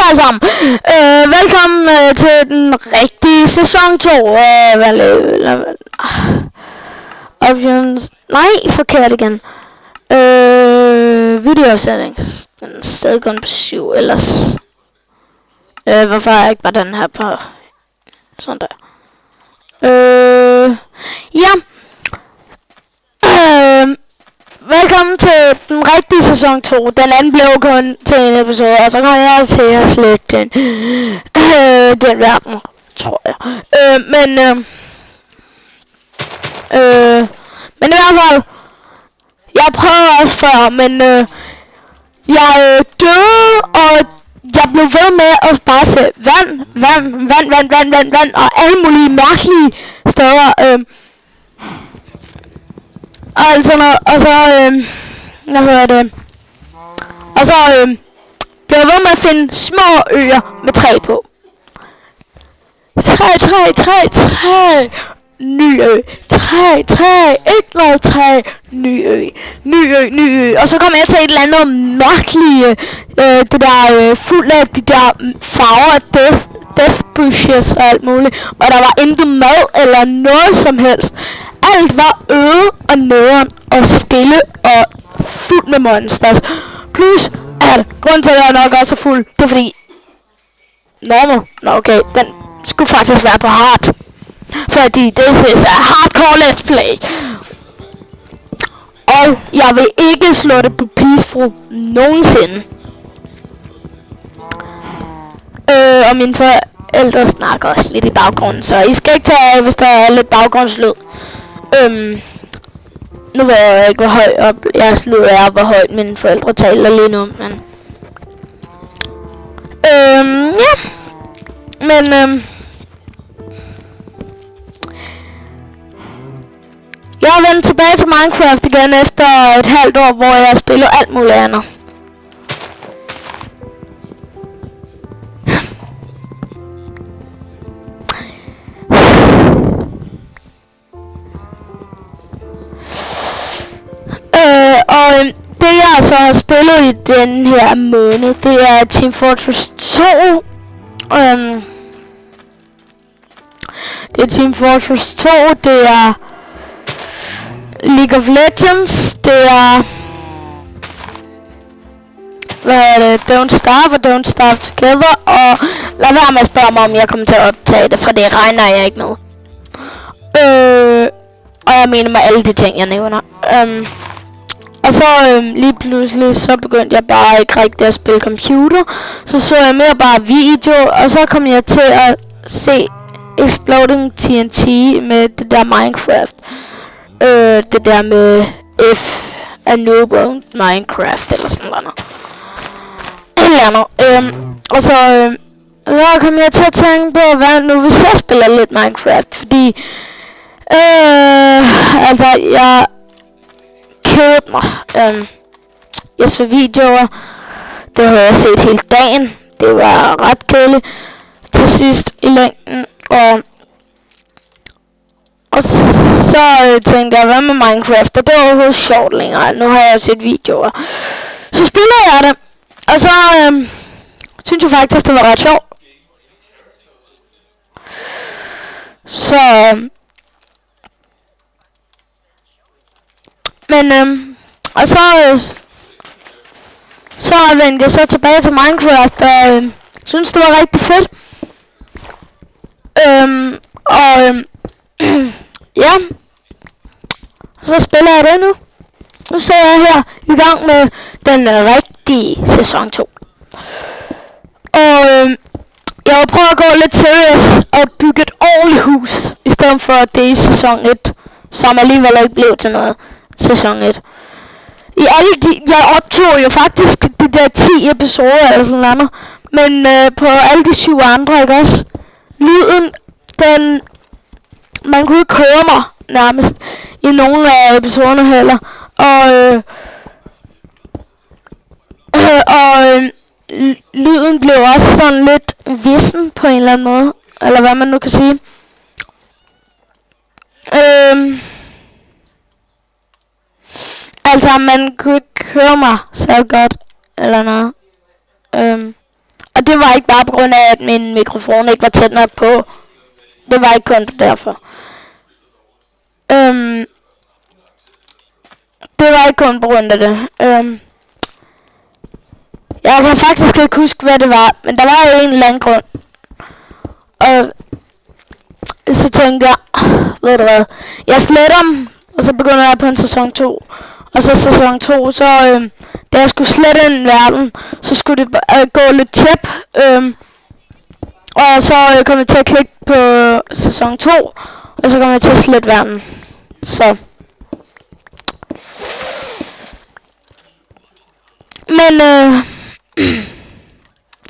alle sammen. Velkommen til den rigtige sæson 2. Options. Nej, forkert igen. Video settings. Den er stadig kun på 7 ellers. Hvorfor er jeg ikke bare den her på sådan der? Ja. Velkommen til den rigtige sæson 2. Den anden blev kun til en episode, og så kommer jeg til at slægte den verden, tror jeg. Men i hvert fald, jeg prøvede også før, men jeg døde, og jeg blev ved med at bare se vand, og alle mulige mærkelige steder. Og så hvad hedder det? Og så blev jeg ved med at finde små øer med træ på. Træ. Ny ø. Træ. Ikke noget træ. Ny ø. Og så kom jeg til et eller andet mærkeligt, det der fuld af de der farver af death bushes og alt muligt. Og der var intet mad eller noget som helst. Alt var øde og nederen og stille og fuld med monsters. Plus at grunden til at jeg nok også er fuld, det er fordi normal. Nå okay, den skulle faktisk være på hard. Fordi det er hardcore let's play. Og jeg vil ikke slå det på peaceful nogensinde. Og mine forældre snakker også lidt i baggrunden, så I skal ikke tage af, hvis der er lidt baggrundslyd. Nu ved jeg ikke, hvor højt op jeres lyd er, hvor højt mine forældre taler lige nu, men ja. Men jeg er vendt tilbage til Minecraft igen efter et halvt år, hvor jeg spiller alt muligt andet. Det jeg så har spillet i den her måned, det er Team Fortress 2. Det er Team Fortress 2, det er League of Legends, det er hvad er det? Don't Starve og Don't Starve Together, og lad være med at spørge mig, om jeg kommer til at optage det, for det regner jeg ikke nu. Og jeg mener med alle de ting jeg nævner. Og så lige pludselig så begyndte jeg bare ikke rigtig at spille computer. Så jeg mere bare video, og så kom jeg til at se Exploding TNT med det der Minecraft. Det der med If a Noob Owned Minecraft eller sådan noget. Og så kom jeg til at tænke på, hvad nu hvis jeg spiller lidt Minecraft, fordi altså jeg kædede mig. Jeg så videoer, det havde jeg set hele dagen, det var ret kedeligt til sidst i længden, og så tænkte jeg, hvad med Minecraft, og det var overhovedet sjovt længere, nu har jeg set videoer, så spiller jeg det, og så synes jeg faktisk, det var ret sjovt. Så men og så vendte jeg så tilbage til Minecraft, og synes det var rigtig fedt. Ja, så spiller jeg det nu. Nu så jeg her i gang med den rigtige sæson 2. Og jeg vil prøve at gå lidt seriøs og bygge et ordentligt hus, i stedet for det i sæson 1, som alligevel ikke blev til noget. Sæson 1. Jeg optog jo faktisk de der 10 episoder eller sådan noget, men på alle de 7 andre, ikke også? Lyden, man kunne ikke høre mig nærmest i nogle af episoderne heller, og lyden blev også sådan lidt vissen på en eller anden måde, eller hvad man nu kan sige. Altså, man kunne ikke høre mig så godt, eller noget. Og Og det var ikke bare på grund af, at min mikrofon ikke var tæt nok på. Det var ikke kun derfor. Det var ikke kun på grund af det. Jeg kan faktisk ikke huske, hvad det var. Men der var jo en eller anden grund. Og så tænkte jeg, ved du hvad, jeg sletter dem. Og så begynder jeg på en sæson 2. Og så sæson 2, så da jeg skulle slette en verden, så skulle det gå lidt tjep. Og så kom jeg til at klikke på sæson 2. Og så kom jeg til at slette verden. Så. Men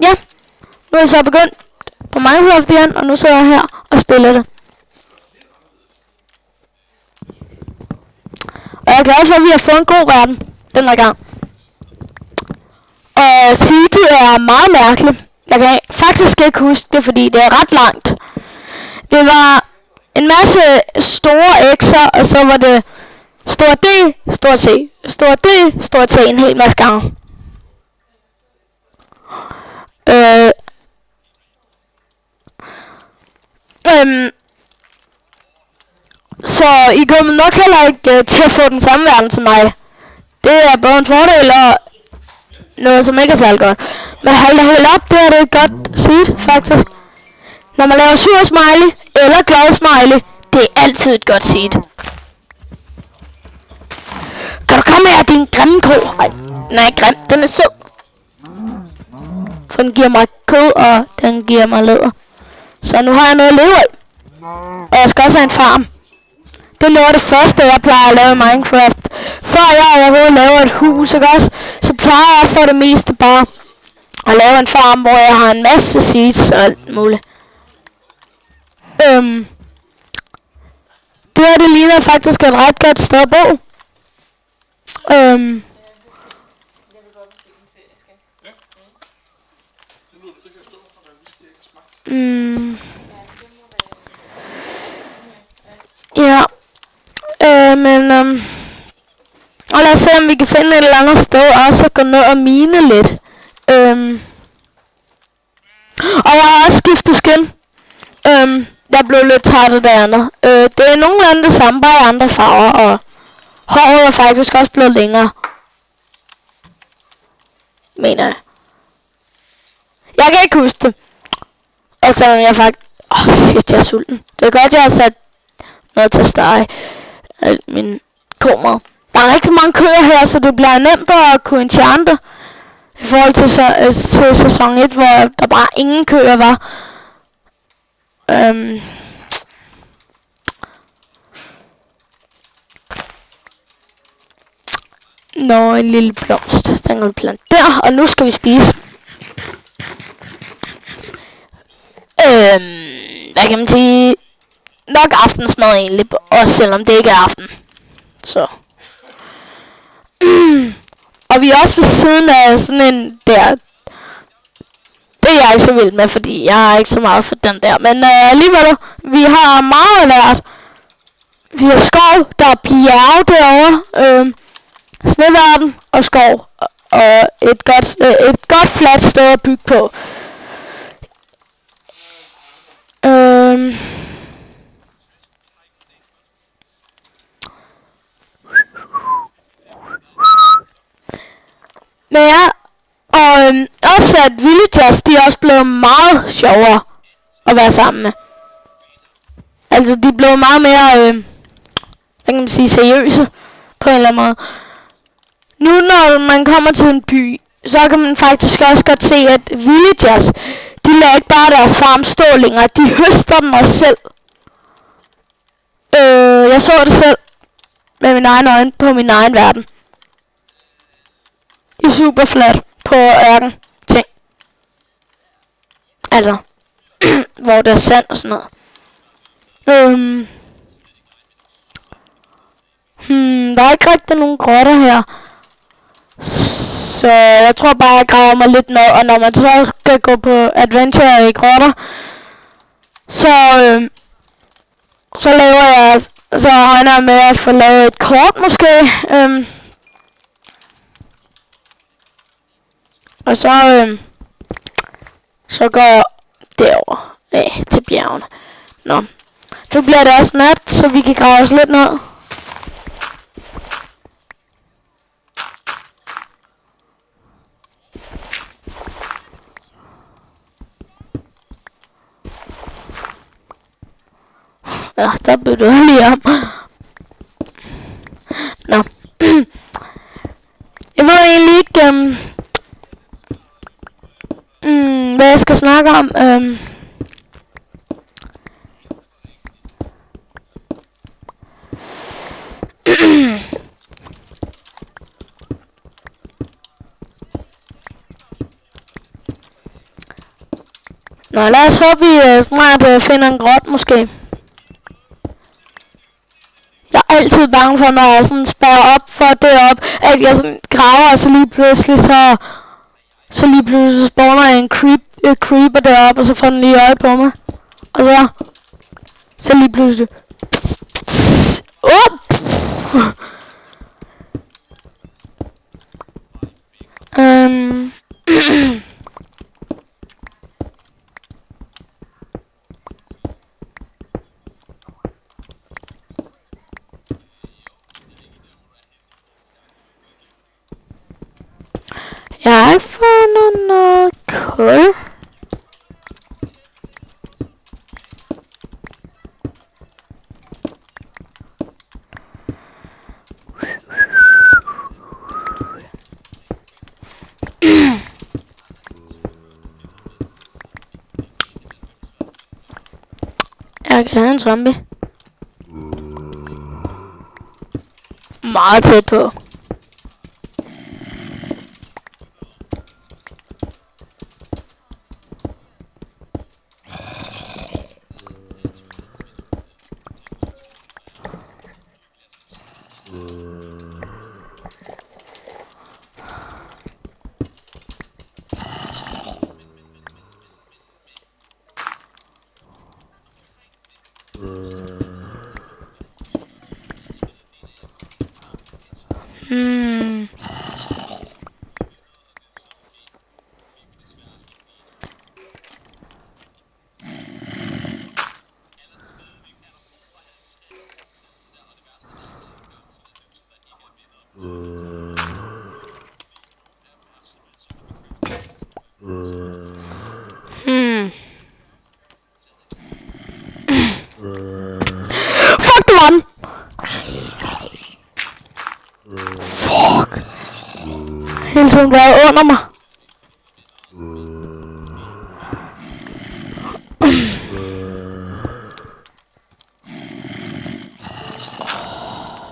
ja. Nu er jeg så begyndt på Minecraft igen. Og nu sidder jeg her og spiller det. Og jeg er glad for, at vi har fået en god verden den her gang. Og City er meget mærkeligt. Jeg kan faktisk ikke huske det, fordi det er ret langt. Det var en masse store x'er, og så var det stor D, stor T, stor D, stor T en hel masse gange. Så I kommer nok heller ikke til at få den samme verden som mig. Det er både en fordel og noget som ikke er særlig godt. Men hold da helt op, det er det et godt seed faktisk. Når man laver sur smiley eller glad smiley, det er altid et godt seed. Kan du komme her, din grimme ko? Ej, nej, grim, den er sød. For den giver mig kød, og den giver mig læder. Så nu har jeg noget at leve af. Og jeg skal også have en farm. Det er noget af det første, jeg plejer at lave i Minecraft. Før jeg overhovedet laver et hus, ikke også? Så plejer jeg for det meste bare at lave en farm, hvor jeg har en masse seeds og alt muligt. Det her, det ligner faktisk et ret godt sted at bo. Ja. Og lad os se, om vi kan finde et eller andet sted også at gå ned og mine lidt. Og jeg har også skiftet skin. Jeg blev lidt træt af det andet. Det er nogenlunde det samme, bare i andre farver, og håret er faktisk også blevet længere. Mener jeg. Jeg kan ikke huske det. Altså, jeg faktisk... shit, jeg er sulten. Det er godt, jeg har sat noget til at stege min kummer. Der er rigtig mange køer her, så det bliver nemt at kunne enchante. I forhold til sæson 1, hvor der bare ingen køer var. Nå, en lille blomst. Den kan vi plante der, og nu skal vi spise. Hvad kan man sige? Nok aftensmad egentlig, også selvom det ikke er aften. Så. Og vi er også ved siden af sådan en der. Det er jeg ikke så vild med, fordi jeg er ikke så meget for den der. Men alligevel, vi har meget af hvert. Vi har skov, der er bjerge derovre. Sneverden og skov. Og et godt fladt sted at bygge på. Men ja, og også at villagers, de er også blevet meget sjovere at være sammen med. Altså, de er blevet meget mere, hvad kan man sige, seriøse på en eller anden måde. Nu når man kommer til en by, så kan man faktisk også godt se, at villagers, de lader ikke bare deres farm stå længere, de høster den også selv. Jeg så det selv med mine egne øjne på min egen verden. Det er super flat på ørken ting. Altså, hvor der er sand og sådan noget. Der er ikke rigtig nogen grotter her. Så jeg tror bare, jeg graver mig lidt ned. Og når man så skal gå på adventure i grotter, så laver jeg, så regner jeg med at få lavet et kort måske. Og så Så går jeg derover af til bjergene. Nå. Nu bliver det også nat, så vi kan grave os lidt ned. Ja, der blev det lige om. Nå. Jeg ved egentlig ikke, hvad jeg skal snakke om. Nå, lad os håbe, vi snart finder en grot måske. Jeg er altid bange for, når jeg sådan spærrer op for derop, at jeg sådan graver, og så lige pludselig spawner jeg en creeper deroppe, og så får den lige øje på mig. Og så lige pludselig. Jeg har ikke fundet noget kul. Jeg kan have en zombie. Meget tæt på. Fuck, det var den! Fuck! Hele tiden var jeg under mig.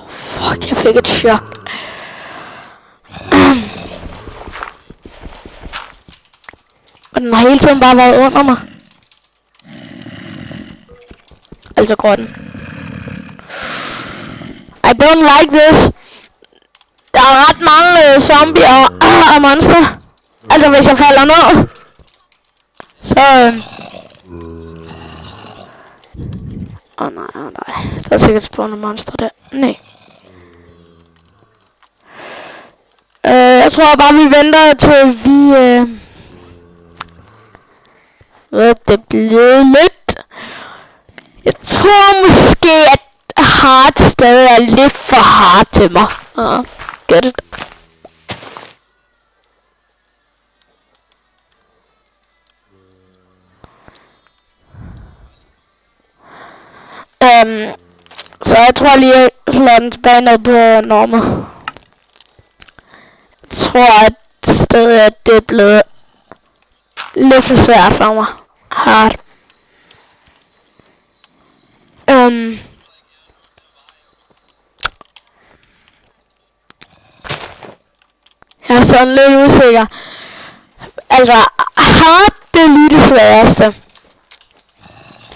Fuck, jeg fik et chok. Og den har hele tiden bare været under mig. Altså grotten. I don't like this. Der er ret mange zombier og monster. Altså hvis jeg falder ned. Så nej. Der er sikkert spawnet monster der. Nej. Jeg tror bare vi venter til vi det bliver lidt. Jeg tror måske at hard stadig er lidt for hard til mig. Get it? Så jeg tror lige at slå den tilbage ned på normal. Jeg tror at stadig at det er blevet lidt for svært for mig. Hard. Jeg er sådan lidt usikker. Altså, hard det er lige det sværeste.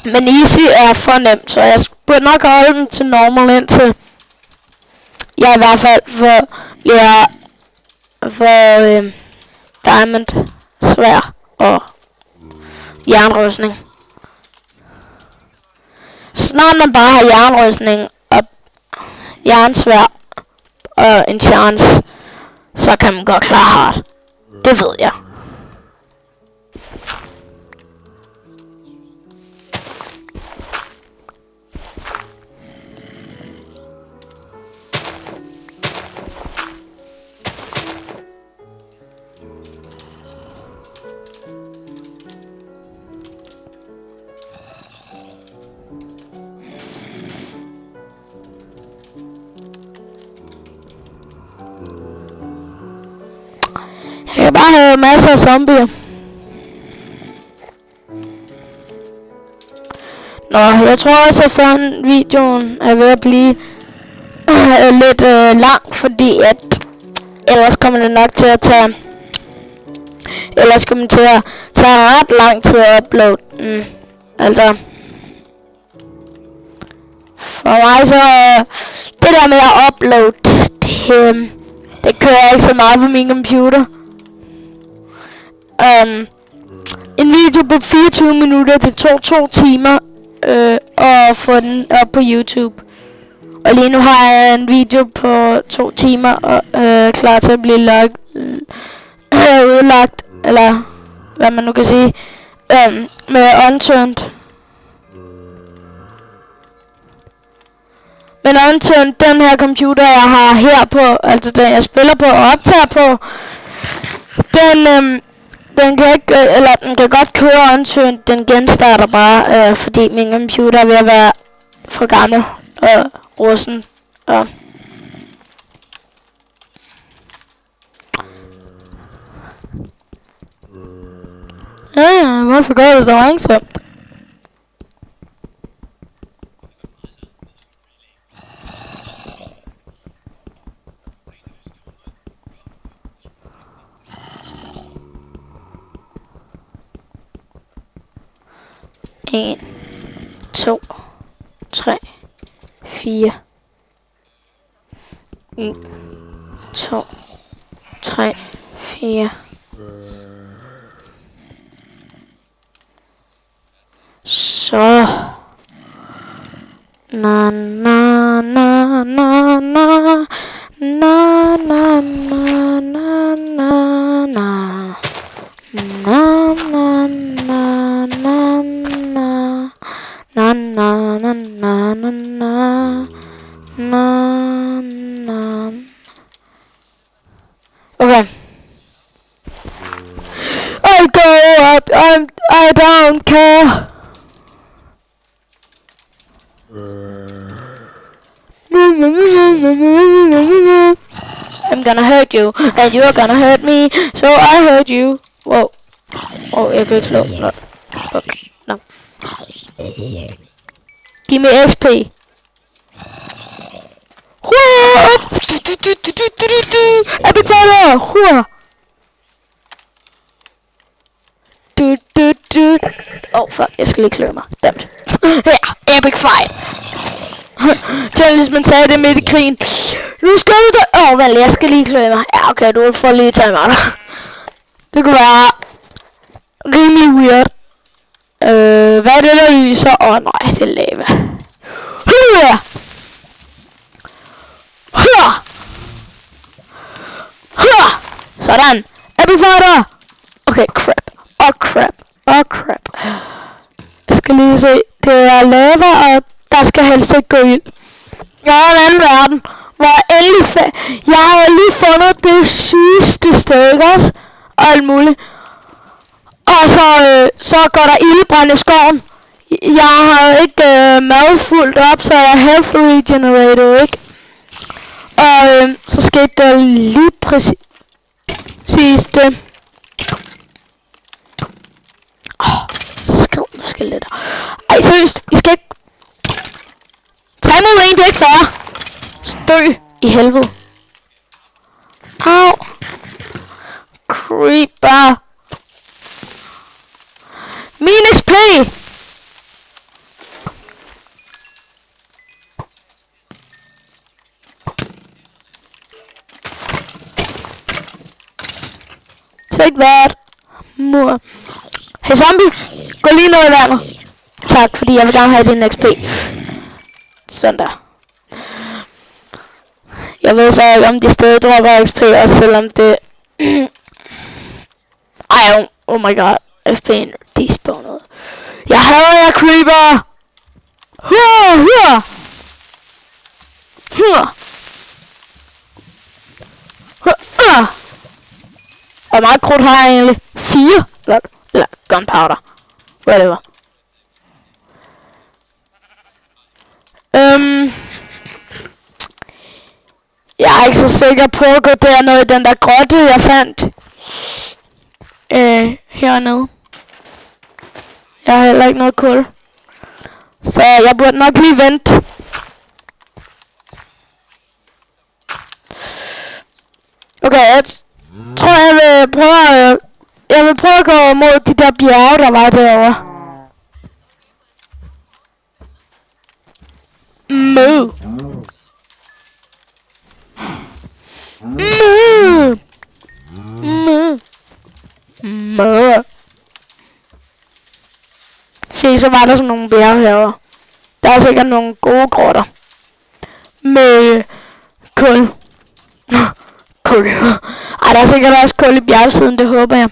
Men easy er for nemt, så jeg burde nok holde den til normal indtil jeg i hvert fald får diamond, svær og jernrustning. Snart man bare har jernrustning og jernsvær og en chance, så kan man godt klare hard. Det ved jeg. masser af zombier. Nå, jeg tror også efter videoen er ved at blive lidt lang, fordi at ellers kommer det nok til at tage ret lang tid at uploade. Altså for mig så det der med at uploade det kører ikke så meget på min computer. En video på 24 minutter, det tog 2 timer at få den op på YouTube. Og lige nu har jeg en video på 2 timer og klar til at blive udlagt, eller hvad man nu kan sige, med unturned. Men unturned, den her computer jeg har her på, altså den jeg spiller på og optager på, den kan ikke, eller den kan godt køre unturned, den genstarter bare, fordi min computer er ved at være for gammel og russen. Ja, hvorfor går det så langsomt? En, 2, 3, 4. 1, 2, 3, 4. Så. Na na na na na na na na na na na. Na na na na na na na na na na na na. Okay. I'll go up. I don't care. I'm gonna hurt you, and you're gonna hurt me. So I hurt you. Whoa. Oh, jeg kan ikke slå. No. Okay, no. Give me XP. Abitaler. Oh fuck, jeg skal lige kløre mig. Dammit. Ja, epic fight. Tænk hvis man sagde det midt i krigen. Nu skal du da. Vel, jeg skal lige kløre mig. Ja, okay, du får lige tage mig. Det kunne være rimelig weird. Hvad er det der lyser? Nej, det er lava. Sådan. Epifighter. Okay, crap. Crap. Jeg skal lige se. Det er lava, og der skal helst ikke gå ild. Jeg er en anden verden, hvor jeg har lige fundet det sygeste sted, ikke også? Og alt muligt. Og så går der ildebrand i skoven. Jeg har ikke mad fuldt op, så jeg er health regenerated, ikke? Og så skete der lige præcis det. Skeletter. Ej, seriøst, I skal ikke. 3 mod 1, det er ikke fair. Dø i helvede. Au. Creeper. Min XP. Take that. Mor. Hey zombie, gå lige ned i vandet. Tak, fordi jeg vil gerne have din XP. Sådan der. Jeg ved så ikke om de stadig dropper XP, også selvom det. Ej, oh my god, XP'en despawnede. Jeg hader jer, creeper. Her. Hvor meget krudt har jeg egentlig? 4? Eller gunpowder. Whatever. Jeg er ikke så sikker på at gå dernede i den der grotte, jeg fandt. hernede. Jeg har heller ikke noget kul. Så jeg burde nok lige vente. Okay, jeg tror jeg vil prøve at gå mod de der bjerge, der var derovre. Mø. Se, så var der sådan nogle bjerge herovre. Der er sikkert nogle gode grotter. Med kul. Kul. Ej, der er sikkert også kul i bjergsiden, det håber jeg.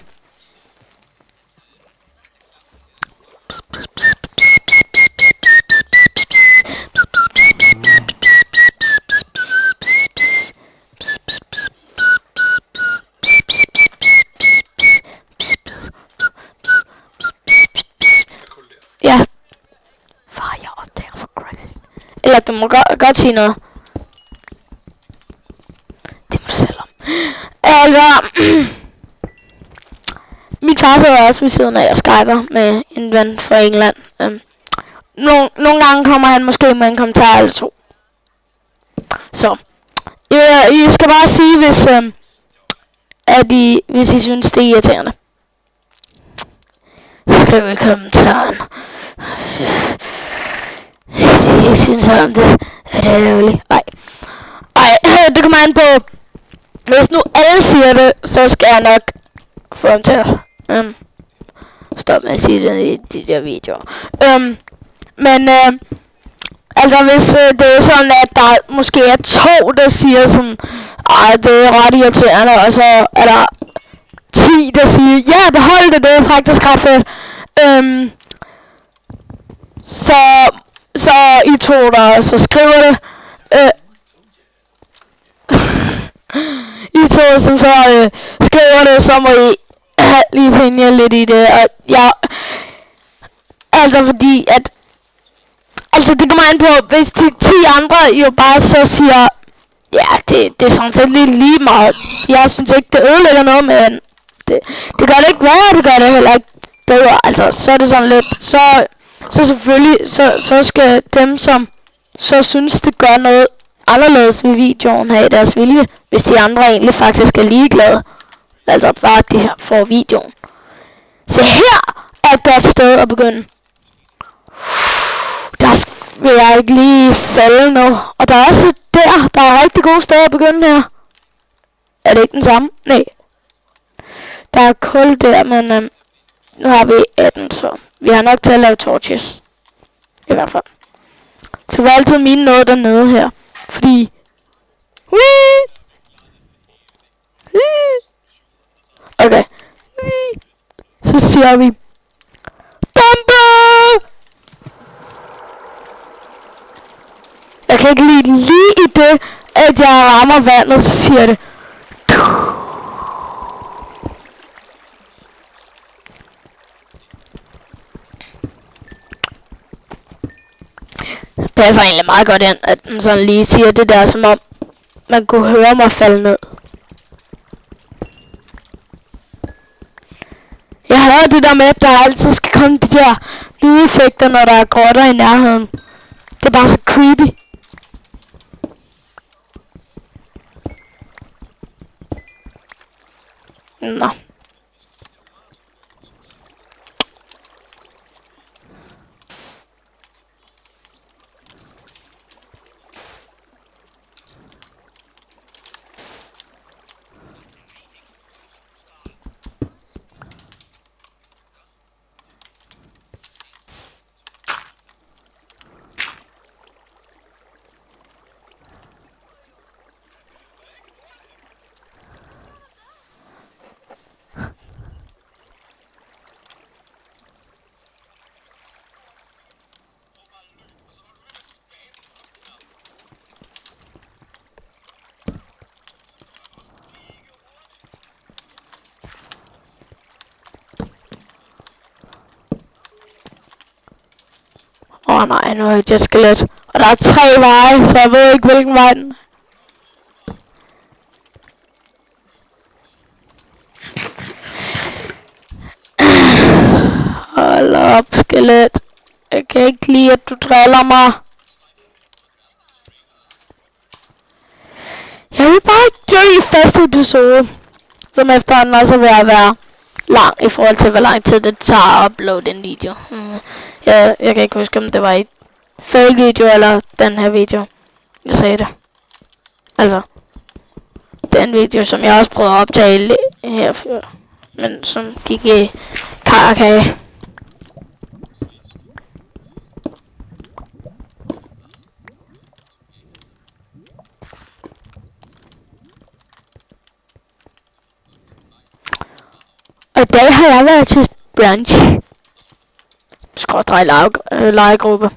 Ja. Far, jeg optager for crazy. Eller du må godt sige noget. Det må du selv om. Altså, min far sidder også ved siden af og skyper med en ven fra England. Nogle gange kommer han måske med en kommentar eller to. Så, I skal bare sige, hvis I synes, det er irriterende. Skriv i kommentaren. Hvis I ikke synes om det, er det ærgerligt. Nej, det kommer an på. Hvis nu alle siger det, så skal jeg nok få dem til at stoppe med at sige det i de der videoer. Men altså hvis det er sådan, at der måske er 2, der siger sådan, det er ret irriterende, og så er der 10, der siger, ja, behold det, det er faktisk ret fedt. Så I 2, der så skriver det, I 2, som så skriver det, så må I lige finde jer lidt i det, og ja, altså fordi at, altså det kommer an på, hvis de 10 andre jo bare så siger, ja, det er sådan set lige meget, jeg synes ikke, det ødelægger noget, men det gør det ikke værre, det gør det heller ikke bedre, altså så er det sådan lidt, så selvfølgelig, så skal dem, som så synes, det gør noget anderledes ved videoen, have deres vilje, hvis de andre egentlig faktisk er ligeglade, altså bare at de får videoen. Så her er et godt sted at begynde. Der vil jeg ikke lige falde nu, og der er også der er rigtig gode steder at begynde her. Er det ikke den samme? Nej. Der er kul der, men nu har vi 18, så vi har nok til at lave torches. I hvert fald. Så var altid mine noget dernede her. Fordi... Okay. Så siger vi... Bombe! Jeg kan ikke lige i det, at jeg rammer vandet, så siger det... Det passer egentlig meget godt ind, at den sådan lige siger det der, som om man kunne høre mig falde ned. Jeg har hørt det der med, at der altid skal komme de der lydeffekter, når der er grotter i nærheden. Det er bare så creepy. Nå. Nej, nu er jeg et skelet. Og der er 3 veje, så jeg ved ikke, hvilken vej den er. Hold op, skelet. Jeg kan ikke lide, at du driller mig. Jeg vil bare ikke dø i første episode. Som efterhånden også er ved at være lang i forhold til, hvor lang tid det tager at uploade en video. Jeg kan ikke huske, om det var i fail video eller den her video. Jeg sagde det. Altså, den video, som jeg også prøvede at optage her før. Men som gik i karakage. Og i dag har jeg været til brunch. Skrådrej legegruppe.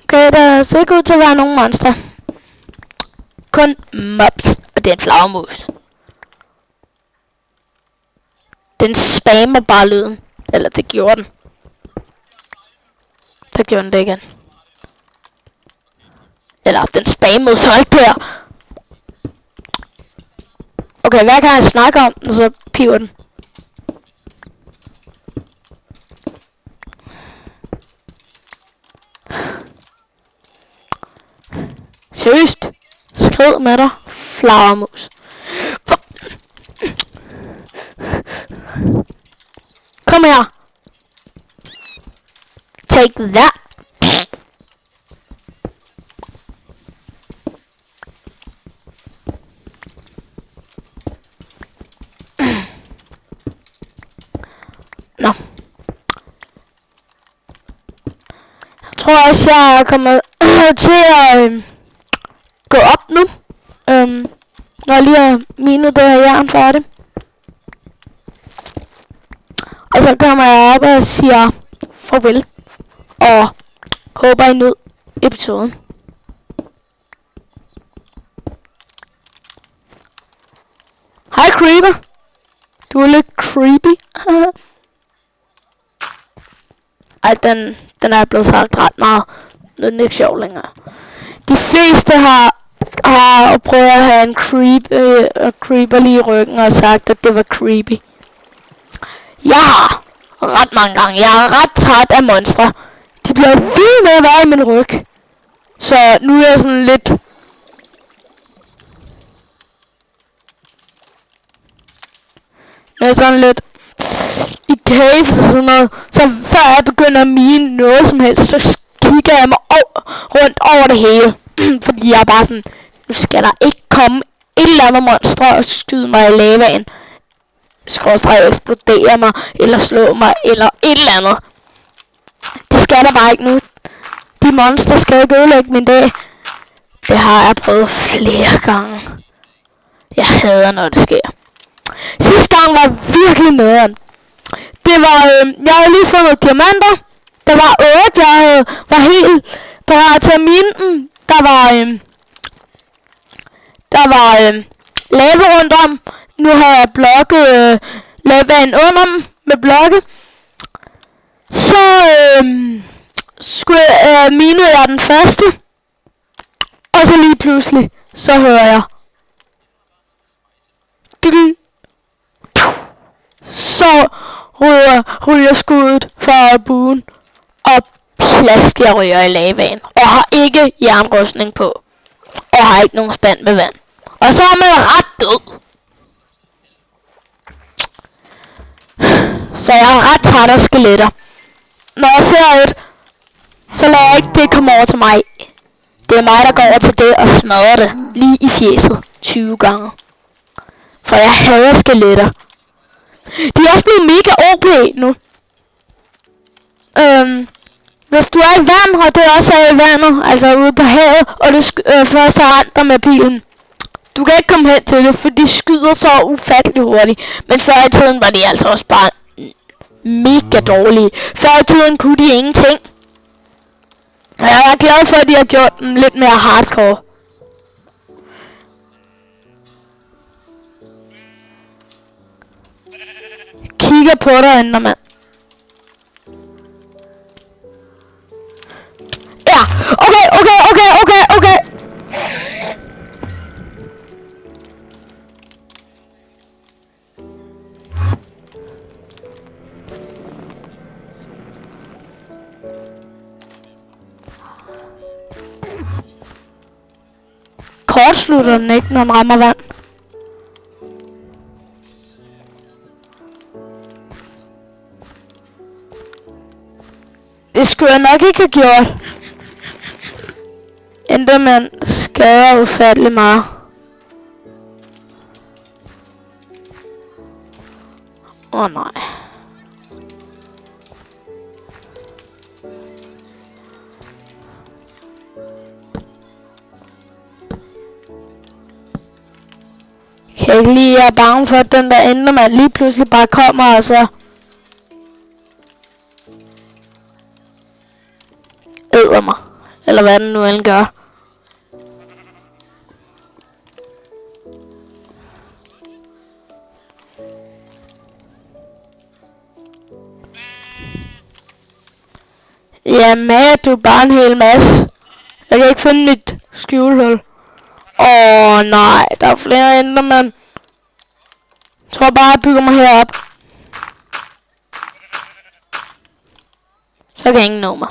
Okay, der ser ikke ud til at være nogen monster. Kun mobs, og det er en flagermus. Den spammer bare lyden. Eller det gjorde den. Der gjorde den det igen. Eller den spammede så ikke der. Okay, hvad kan jeg snakke om, og så piver den. Seriøst? Skriv med dig, flagermus. Kom her. Take that. Nå. Jeg tror også, jeg kommer til at gå op nu. Når jeg lige har minet det her jern færdigt. Og så kommer jeg op og siger farvel. Og håber I nød episoden. Hej Creeper. Du er lidt creepy. Ej, den er blevet sagt ret meget. Nu er den ikke sjov længere. De fleste har prøvet at have en creeper lige i ryggen og sagt, at det var creepy. Jeg har ret mange gange. Jeg er ret træt af monstre. De bliver ved med at være i min ryg. Så nu er jeg sådan lidt... i caves og sådan noget. Så før jeg begynder at mine noget som helst, så kigger jeg mig rundt over det hele. Fordi jeg er bare sådan, nu skal der ikke komme et eller andet monster og skyde mig i lavaen. Skråstreg eksplodere mig, eller slå mig, eller et eller andet. Det skal der bare ikke nu. De monster skal ikke ødelægge min dag. Det har jeg prøvet flere gange. Jeg hader, når det sker. Sidste gang var virkelig nederen. Det var, jeg havde lige fundet diamanter. Der var 8, jeg var helt parat til at mine dem. Der var lava rundt om. Nu har jeg blokket lavaen under dem med blokke. Så minede jeg den første. Og så lige pludselig, så hører jeg. Så ryger skuddet fra buen. Og plask, jeg ryger i lavaen. Og har ikke jernrustning på. Og har ikke nogen spand med vand. Og så er man ret død. Så jeg er ret træt af skeletter. Når jeg ser et, så lader jeg ikke det komme over til mig. Det er mig, der går over til det og smadrer det lige i fjeset 20 gange. For jeg hader skeletter. De er også blevet mega OP nu. Hvis du er i vand, og det også er i vandet, altså ude på havet, og du først har rendt dig med pilen. Du kan ikke komme hen til det, for de skyder så ufattelig hurtigt. Men før i tiden var de altså også bare mega dårlige. Før i tiden kunne de ingenting. Jeg er glad for, at de har gjort dem lidt mere hardcore. Kigger på dig, Endermand. Ja, okay. kortslutter den ikke, når den rammer vand. Det skulle jeg nok ikke have gjort. Enderman skader ufattelig meget. Nej. Kan jeg ikke lide, jeg er bange for, at den der Enderman lige pludselig bare kommer og så æder mig. Eller hvad den nu end gør. Jamen, du er bare en hel masse. Jeg kan ikke finde mit skjulehul. Nej, der er flere Enderman. Jeg tror bare, jeg bygger mig herop. Så kan ingen nå mig.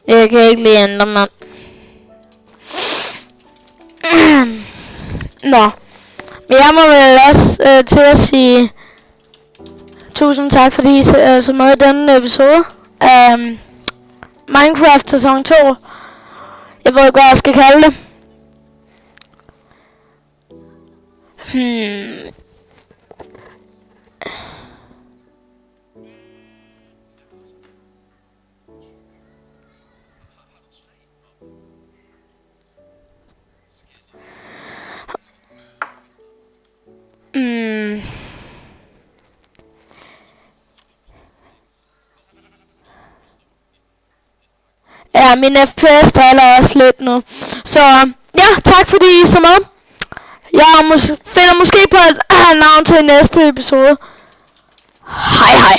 Jeg kan ikke lide Enderman. Nå. Men jeg må vel også til at sige tusind tak, fordi I så med i denne episode af Minecraft sæson 2. Jeg ved ikke, hvad jeg skal kalde det. Ja, min FPS taler også lidt nu. Så ja, tak fordi I så med. Jeg finder måske på et navn til næste episode. Hej hej.